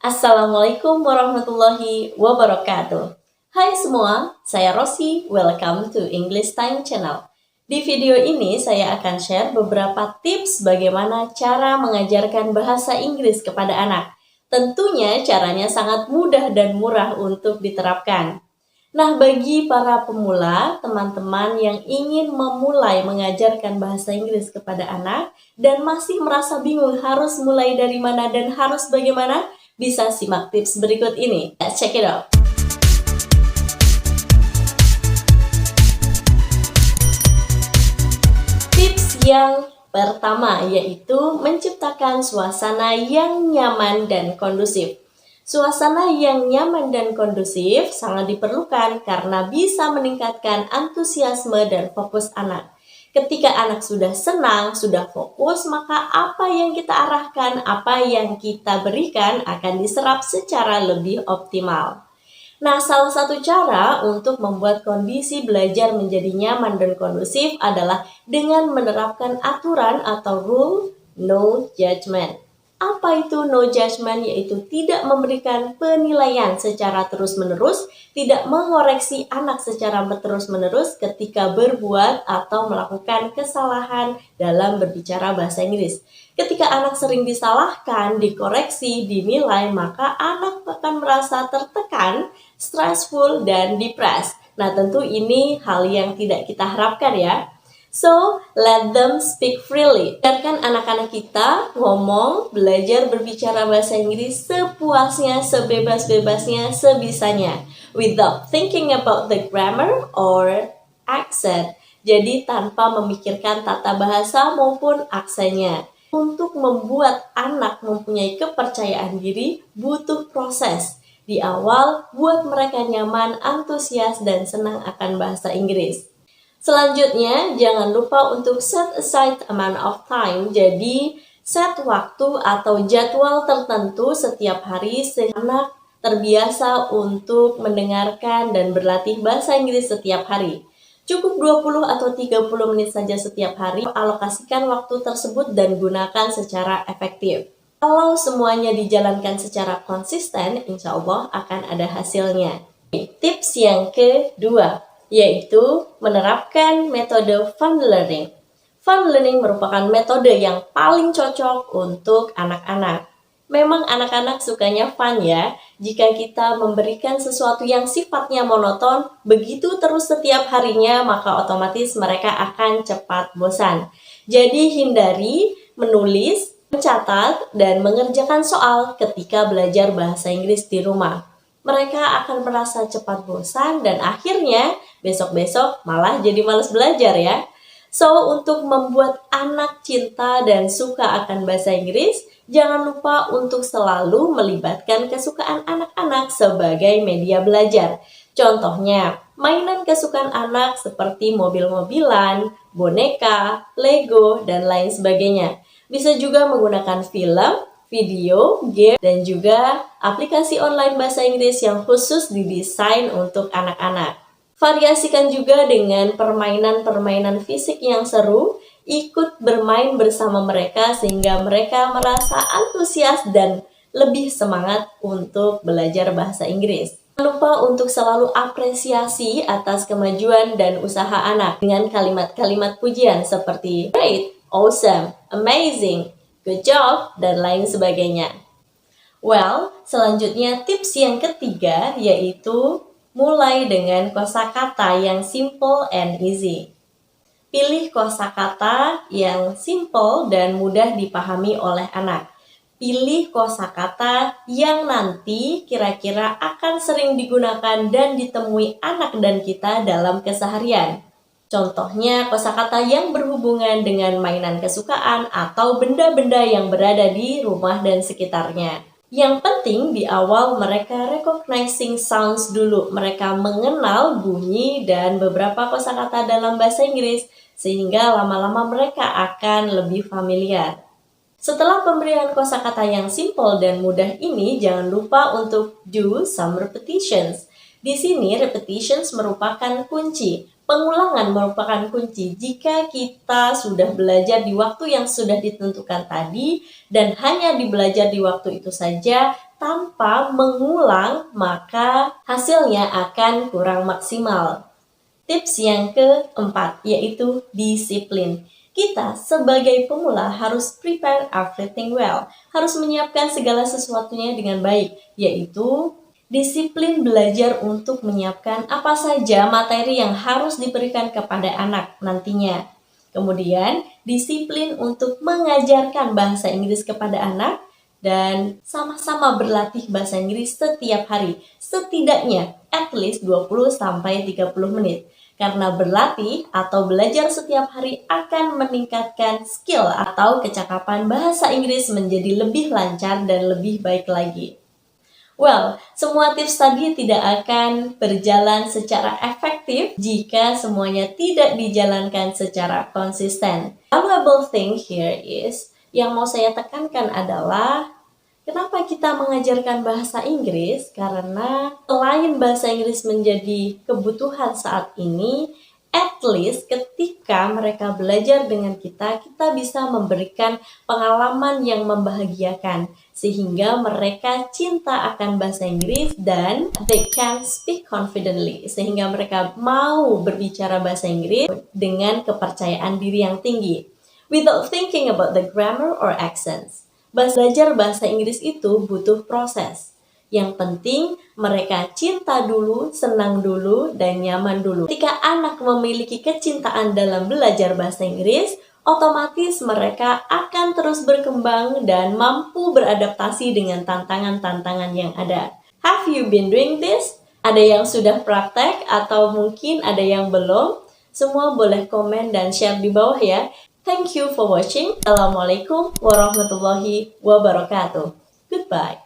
Assalamualaikum warahmatullahi wabarakatuh. Hai semua, saya Rosi. Welcome to English Time Channel. Di video ini saya akan share beberapa tips bagaimana cara mengajarkan bahasa Inggris kepada anak. Tentunya caranya sangat mudah dan murah untuk diterapkan. Nah, bagi para pemula, teman-teman yang ingin memulai mengajarkan bahasa Inggris kepada anak dan masih merasa bingung harus mulai dari mana dan harus bagaimana, bisa simak tips berikut ini. Let's check it out. Tips yang pertama yaitu menciptakan suasana yang nyaman dan kondusif. Suasana yang nyaman dan kondusif sangat diperlukan karena bisa meningkatkan antusiasme dan fokus anak. Ketika anak sudah senang, sudah fokus, maka apa yang kita arahkan, apa yang kita berikan akan diserap secara lebih optimal. Nah, salah satu cara untuk membuat kondisi belajar menjadi nyaman dan kondusif adalah dengan menerapkan aturan atau rule no judgment. Apa itu no judgment? Yaitu tidak memberikan penilaian secara terus-menerus, tidak mengoreksi anak secara terus-menerus ketika berbuat atau melakukan kesalahan dalam berbicara bahasa Inggris. Ketika anak sering disalahkan, dikoreksi, dinilai, maka anak akan merasa tertekan, stressful, dan depressed. Nah, tentu ini hal yang tidak kita harapkan ya. So, let them speak freely. Biarkan anak-anak kita ngomong, belajar berbicara bahasa Inggris sepuasnya, sebebas-bebasnya, sebisanya. Without thinking about the grammar or accent. Jadi tanpa memikirkan tata bahasa maupun aksennya. Untuk membuat anak mempunyai kepercayaan diri, butuh proses. Di awal, buat mereka nyaman, antusias, dan senang akan bahasa Inggris. Selanjutnya, jangan lupa untuk set aside amount of time. Jadi, set waktu atau jadwal tertentu setiap hari sehingga anak terbiasa untuk mendengarkan dan berlatih bahasa Inggris setiap hari. Cukup 20 atau 30 menit saja setiap hari, alokasikan waktu tersebut dan gunakan secara efektif. Kalau semuanya dijalankan secara konsisten, insya Allah akan ada hasilnya. Tips yang kedua, yaitu menerapkan metode fun learning. Fun learning merupakan metode yang paling cocok untuk anak-anak. Memang anak-anak sukanya fun ya. Jika kita memberikan sesuatu yang sifatnya monoton, begitu terus setiap harinya, maka otomatis mereka akan cepat bosan. Jadi hindari menulis, mencatat, dan mengerjakan soal ketika belajar bahasa Inggris di rumah. Mereka akan merasa cepat bosan dan akhirnya besok-besok malah jadi malas belajar ya. So, untuk membuat anak cinta dan suka akan bahasa Inggris, jangan lupa untuk selalu melibatkan kesukaan anak-anak sebagai media belajar. Contohnya, mainan kesukaan anak seperti mobil-mobilan, boneka, Lego, dan lain sebagainya. Bisa juga menggunakan film, video, game, dan juga aplikasi online bahasa Inggris yang khusus didesain untuk anak-anak. Variasikan juga dengan permainan-permainan fisik yang seru, ikut bermain bersama mereka sehingga mereka merasa antusias dan lebih semangat untuk belajar bahasa Inggris. Jangan lupa untuk selalu apresiasi atas kemajuan dan usaha anak dengan kalimat-kalimat pujian seperti great, awesome, amazing, good job, dan lain sebagainya. Well, selanjutnya tips yang ketiga yaitu mulai dengan kosakata yang simple and easy. Pilih kosakata yang simple dan mudah dipahami oleh anak. Pilih kosakata yang nanti kira-kira akan sering digunakan dan ditemui anak dan kita dalam keseharian. Contohnya kosakata yang berhubungan dengan mainan kesukaan atau benda-benda yang berada di rumah dan sekitarnya. Yang penting di awal mereka recognizing sounds dulu. Mereka mengenal bunyi dan beberapa kosakata dalam bahasa Inggris sehingga lama-lama mereka akan lebih familiar. Setelah pemberian kosakata yang simple dan mudah ini, jangan lupa untuk do some repetitions. Di sini repetitions merupakan kunci. Pengulangan merupakan kunci. Jika kita sudah belajar di waktu yang sudah ditentukan tadi dan hanya dibelajar di waktu itu saja, tanpa mengulang, maka hasilnya akan kurang maksimal. Tips yang keempat yaitu disiplin. Kita sebagai pemula harus prepare everything well, harus menyiapkan segala sesuatunya dengan baik, yaitu disiplin belajar untuk menyiapkan apa saja materi yang harus diberikan kepada anak nantinya. Kemudian, disiplin untuk mengajarkan bahasa Inggris kepada anak dan sama-sama berlatih bahasa Inggris setiap hari, setidaknya at least 20-30 menit. Karena berlatih atau belajar setiap hari akan meningkatkan skill atau kecakapan bahasa Inggris menjadi lebih lancar dan lebih baik lagi. Well, semua tips tadi tidak akan berjalan secara efektif jika semuanya tidak dijalankan secara konsisten. Valuable thing here is, yang mau saya tekankan adalah kenapa kita mengajarkan bahasa Inggris? Karena selain bahasa Inggris menjadi kebutuhan saat ini, at least ketika mereka belajar dengan kita bisa memberikan pengalaman yang membahagiakan. Sehingga mereka cinta akan bahasa Inggris dan they can speak confidently. Sehingga mereka mau berbicara bahasa Inggris dengan kepercayaan diri yang tinggi. Without thinking about the grammar or accents. Belajar bahasa Inggris itu butuh proses. Yang penting mereka cinta dulu, senang dulu, dan nyaman dulu. Ketika anak memiliki kecintaan dalam belajar bahasa Inggris, otomatis mereka akan terus berkembang dan mampu beradaptasi dengan tantangan-tantangan yang ada. Have you been doing this? Ada yang sudah praktek atau mungkin ada yang belum? Semua boleh komen dan share di bawah ya. Thank you for watching. Assalamualaikum warahmatullahi wabarakatuh. Goodbye.